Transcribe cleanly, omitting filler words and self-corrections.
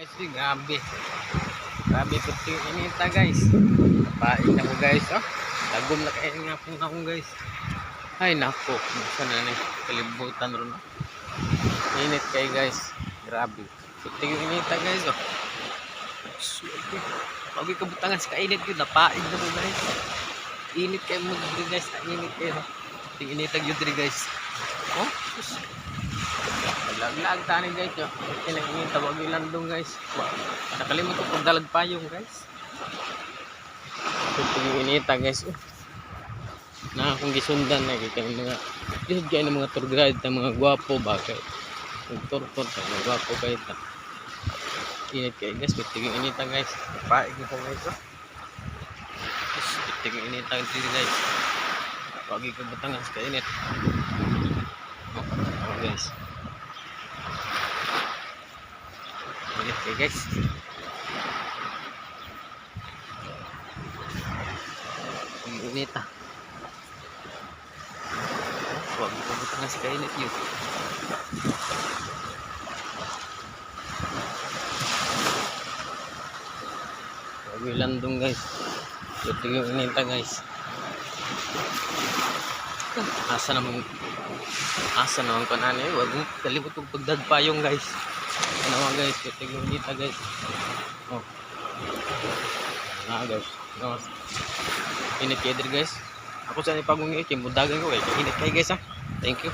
Guys, grabe. Grabe po ito yung inita guys. Kapain ako guys. Oh. Tagom na kayo nga po ako guys. Ay nako. Masa na na kalibutan ron. Init kayo guys. Grabe. Ito yung inita guys. Oh. Pag kabutangan sa kainit yun. Napain na po guys. Init kayo mo dito guys. Init kayo. Ito yung initag yun dito guys. Oh. Laglag tani guys yo. Kailangan tawag ilandong guys. Nakalimot ko pag dalag payong guys. Ito yung inita guys. Na akong gisundan na kay mga disod kay ng mga tour guide ng mga gwapo ba kay tour mga gwapo kay ta. Init kay guys, ito yung inita guys. Paig ko guys. Ito yung inita guys. Pag ikabutangan sa init. Oh guys. Okay guys. Ang init ah. Huwag ito na sa kainit yun. Huwag ilandong guys. Ito yung inita guys. Asa naman ko na eh. Huwag mo kalimut kong pagdagpayong guys. Ano nga guys, ito yung inita guys. Oh. Guys. No. Init kayo din guys. Ako sa ipagungit, yung mudagan ko eh. Init kayo guys ha. Thank you.